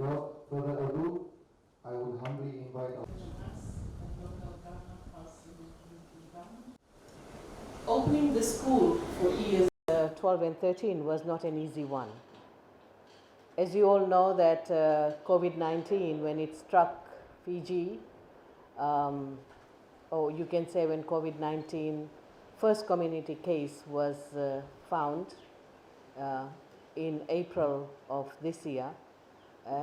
Without further ado, I would humbly invite our Opening the school for years 12 and 13 was not an easy one. As you all know that COVID-19, when it struck Fiji, or you can say when COVID-19 first community case was found in April of this year,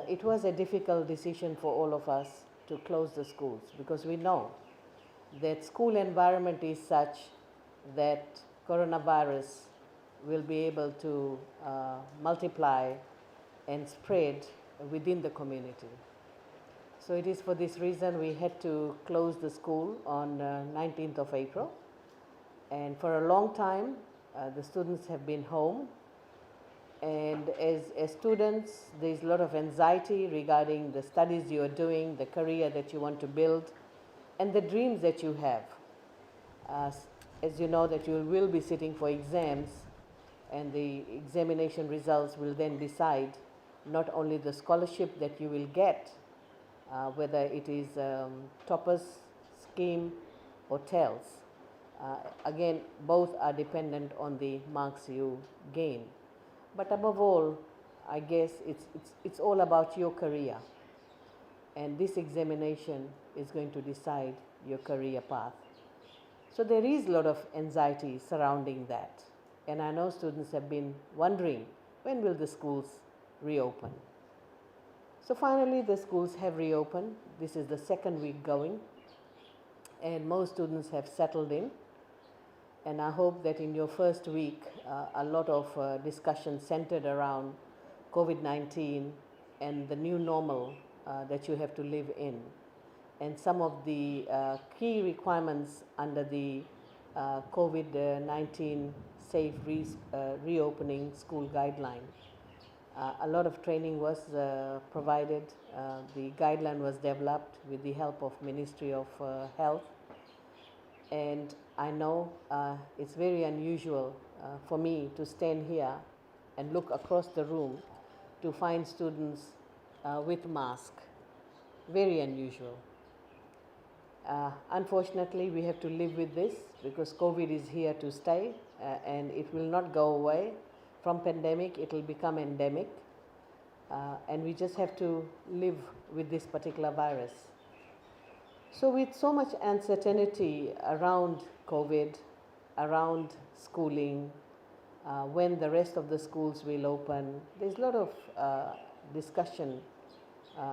it was a difficult decision for all of us to close the schools, because we know that school environment is such that coronavirus will be able to multiply and spread within the community. So it is for this reason we had to close the school on 19th of April. And for a long time, the students have been home. And as students, there's a lot of anxiety regarding the studies you are doing, the career that you want to build, and the dreams that you have. As you know that you will be sitting for exams, and the examination results will then decide not only the scholarship that you will get, whether it is toppers scheme or TELS. Again, both are dependent on the marks you gain. But above all, I guess it's all about your career. And this examination is going to decide your career path. So there is a lot of anxiety surrounding that. And I know students have been wondering, when will the schools reopen? So finally the schools have reopened. This is the second week going. And most students have settled in. And I hope that in your first week, a lot of discussion centered around COVID-19 and the new normal that you have to live in, and some of the key requirements under the COVID-19 safe reopening school guideline. A lot of training was provided. The guideline was developed with the help of Ministry of Health. And I know it's very unusual for me to stand here and look across the room to find students with mask. Very unusual. Unfortunately, we have to live with this because COVID is here to stay and it will not go away. From pandemic, it will become endemic. And we just have to live with this particular virus. So with so much uncertainty around COVID, around schooling, when the rest of the schools will open, there's a lot of discussion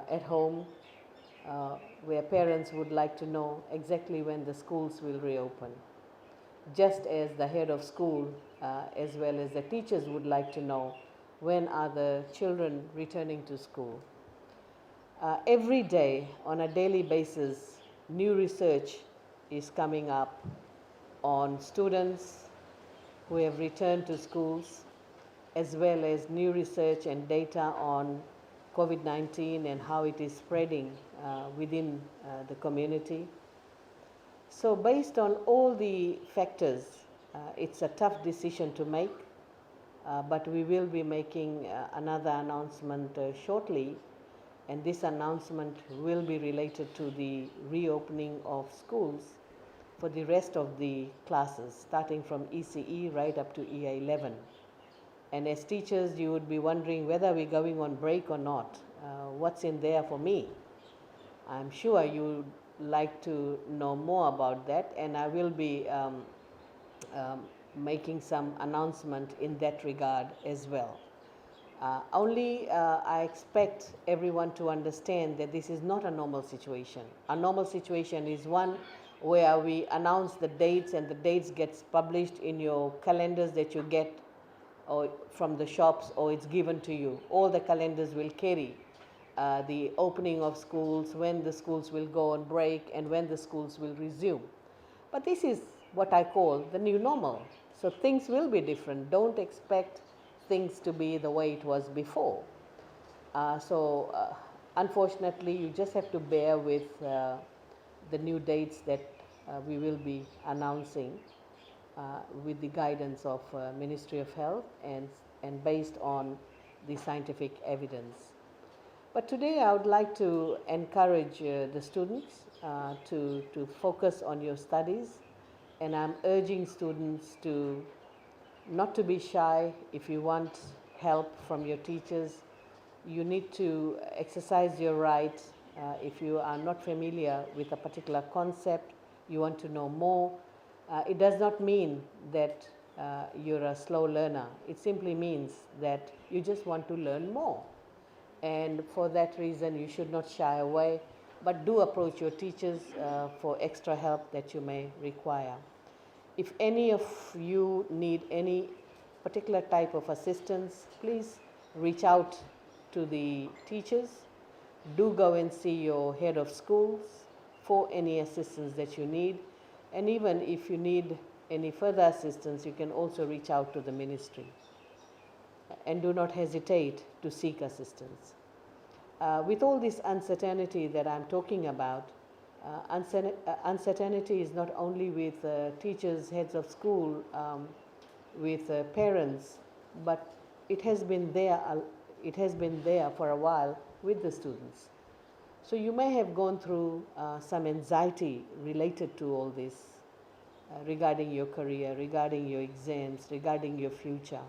at home where parents would like to know exactly when the schools will reopen. Just as the head of school as well as the teachers would like to know when are the children returning to school. Every day, on a daily basis, new research is coming up on students who have returned to schools, as well as new research and data on COVID-19 and how it is spreading within the community. So based on all the factors, it's a tough decision to make, but we will be making another announcement shortly. And this announcement will be related to the reopening of schools for the rest of the classes, starting from ECE right up to EA11. And as teachers, you would be wondering whether we're going on break or not. What's in there for me? I'm sure you would like to know more about that, and I will be making some announcement in that regard as well. I expect everyone to understand that this is not a normal situation. A normal situation is one where we announce the dates and the dates gets published in your calendars that you get or from the shops, or it's given to you. All the calendars will carry the opening of schools, when the schools will go on break, and when the schools will resume. But this is what I call the new normal. So things will be different. Don't expect things to be the way it was before. Unfortunately, you just have to bear with the new dates that we will be announcing with the guidance of Ministry of Health and based on the scientific evidence. But today I would like to encourage the students to focus on your studies, and I'm urging students to not to be shy. If you want help from your teachers, you need to exercise your right. If you are not familiar with a particular concept, you want to know more, it does not mean that you're a slow learner. It simply means that you just want to learn more. And for that reason, you should not shy away, but do approach your teachers for extra help that you may require. If any of you need any particular type of assistance, please reach out to the teachers. Do go and see your head of schools for any assistance that you need. And even if you need any further assistance, you can also reach out to the ministry. And do not hesitate to seek assistance. With all this uncertainty that I'm talking about, uncertainty is not only with teachers, heads of school, with parents, but it has been there. It has been there for a while with the students. So you may have gone through some anxiety related to all this, regarding your career, regarding your exams, regarding your future.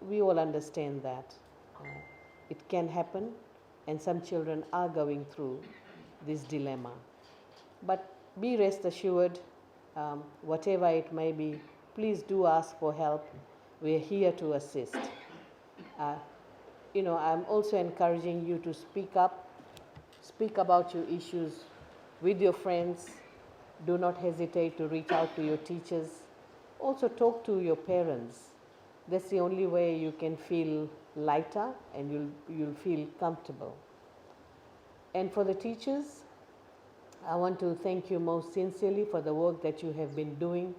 We all understand that. It can happen, and some children are going through this dilemma. But be rest assured, whatever it may be, please do ask for help. We are here to assist. I'm also encouraging you to speak up, speak about your issues with your friends. Do not hesitate to reach out to your teachers. Also talk to your parents. That's the only way you can feel lighter and you'll feel comfortable. And for the teachers, I want to thank you most sincerely for the work that you have been doing.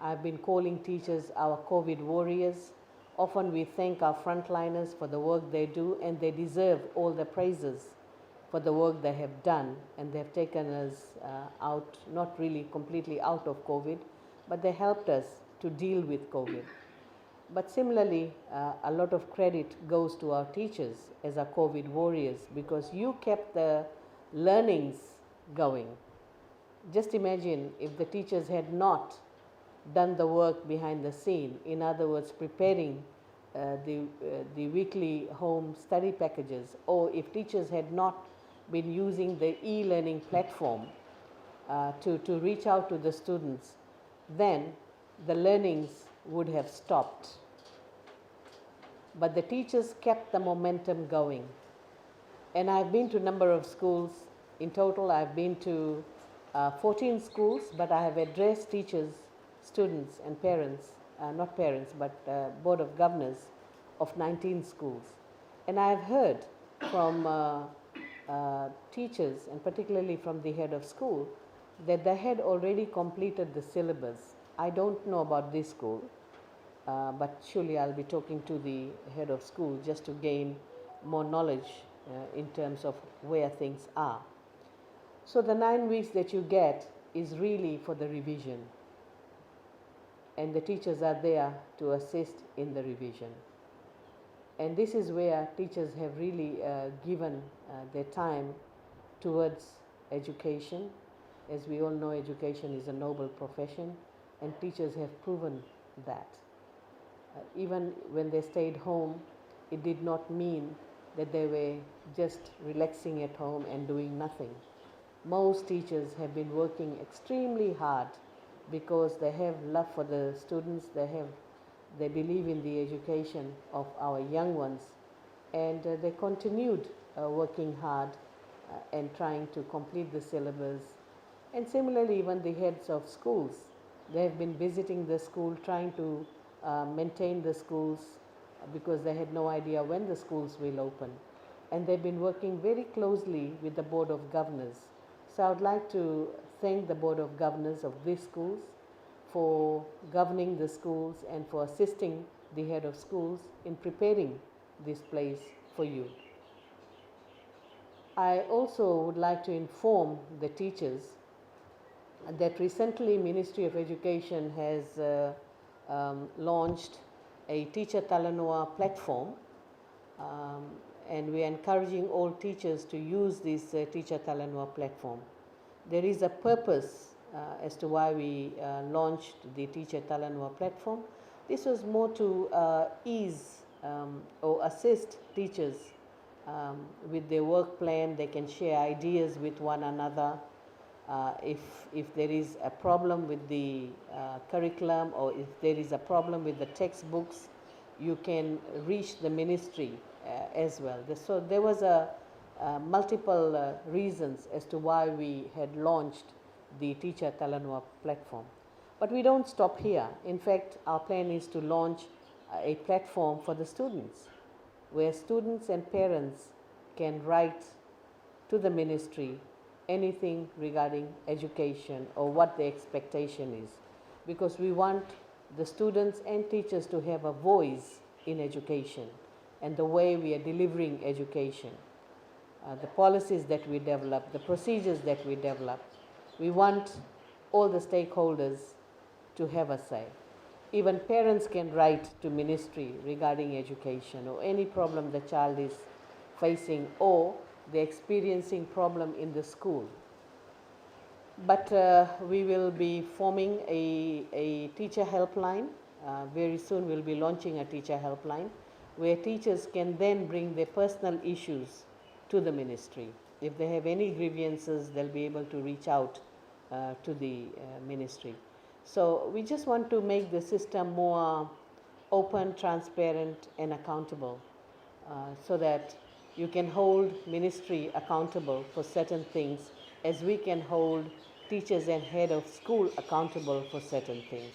I've been calling teachers our COVID warriors. Often we thank our frontliners for the work they do, and they deserve all the praises for the work they have done, and they have taken us out, not really completely out of COVID, but they helped us to deal with COVID. But similarly, a lot of credit goes to our teachers as our COVID warriors, because you kept the learnings going. Just imagine if the teachers had not done the work behind the scene, in other words, preparing the weekly home study packages, or if teachers had not been using the e-learning platform to reach out to the students, then the learnings would have stopped. But the teachers kept the momentum going. And I've been to a number of schools. In total, I've been to 14 schools, but I have addressed teachers, students and parents, not parents, but Board of Governors of 19 schools. And I've heard from teachers, and particularly from the head of school, that they had already completed the syllabus. I don't know about this school, but surely I'll be talking to the head of school just to gain more knowledge in terms of where things are. So the 9 weeks that you get is really for the revision, and the teachers are there to assist in the revision. And this is where teachers have really given their time towards education. As we all know, education is a noble profession, and teachers have proven that. Even when they stayed home, it did not mean that they were just relaxing at home and doing nothing. Most teachers have been working extremely hard because they have love for the students, they believe in the education of our young ones, and they continued working hard and trying to complete the syllabus. And similarly, even the heads of schools, they have been visiting the school, trying to maintain the schools because they had no idea when the schools will open. And they've been working very closely with the Board of Governors. So I would like to thank the Board of Governors of these schools for governing the schools and for assisting the head of schools in preparing this place for you. I also would like to inform the teachers that recently Ministry of Education has launched a Teacher Talanoa platform, and we are encouraging all teachers to use this Teacher Talanwa platform. There is a purpose as to why we launched the Teacher Talanwa platform. This was more to ease or assist teachers with their work plan. They can share ideas with one another. If there is a problem with the curriculum, or if there is a problem with the textbooks, you can reach the ministry as well. So there was multiple reasons as to why we had launched the Teacher Talanwa platform. But we don't stop here. In fact, our plan is to launch a platform for the students, where students and parents can write to the ministry anything regarding education or what the expectation is, because we want the students and teachers to have a voice in education and the way we are delivering education, the policies that we develop, the procedures that we develop. We want all the stakeholders to have a say. Even parents can write to ministry regarding education or any problem the child is facing or they're experiencing problem in the school. But we will be forming a teacher helpline. Very soon we'll be launching a teacher helpline where teachers can then bring their personal issues to the ministry. If they have any grievances, they'll be able to reach out to the ministry. So we just want to make the system more open, transparent and accountable so that you can hold ministry accountable for certain things as we can hold teachers and head of school accountable for certain things.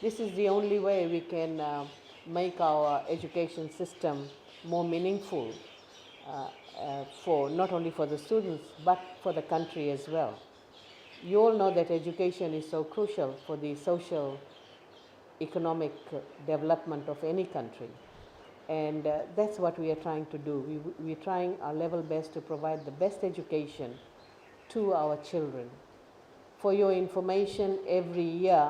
This is the only way we can make our education system more meaningful for not only for the students but for the country as well. You all know that education is so crucial for the social, economic development of any country. And that's what we are trying to do. We're trying our level best to provide the best education to our children. For your information, every year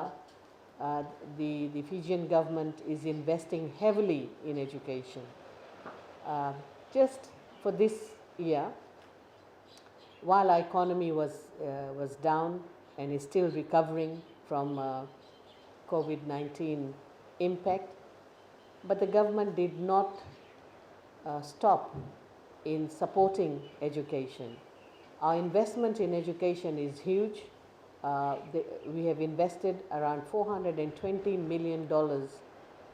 the Fijian government is investing heavily in education. Just for this year, while our economy was down and is still recovering from COVID-19 impact, but the government did not stop in supporting education. Our investment in education is huge. We have invested around $420 million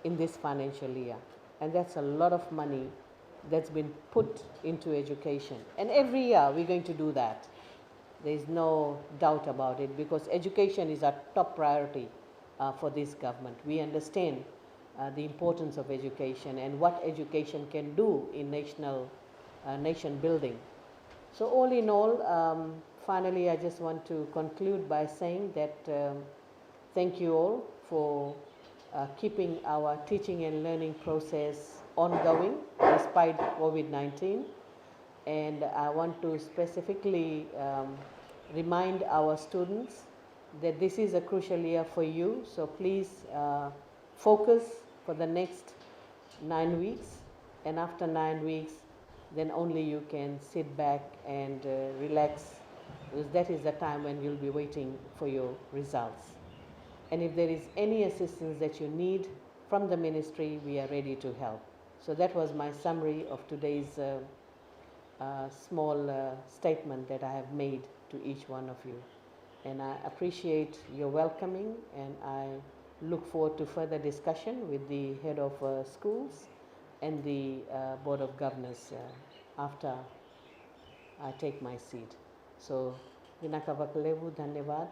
in this financial year, and that's a lot of money that's been put into education. And every year we're going to do that. There is no doubt about it, because education is our top priority for this government. We understand the importance of education and what education can do in nation building. So all in all, finally I just want to conclude by saying that thank you all for keeping our teaching and learning process ongoing despite COVID-19. And I want to specifically remind our students that this is a crucial year for you. So please focus for the next 9 weeks, and after 9 weeks then only you can sit back and relax, because that is the time when you'll be waiting for your results. And if there is any assistance that you need from the ministry, we are ready to help. So that was my summary of today's small statement that I have made to each one of you. And I appreciate your welcoming, and I look forward to further discussion with the head of schools and the Board of Governors after I take my seat. So, Vinakavakalevu, Dhanyavad,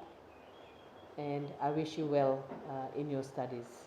and I wish you well in your studies.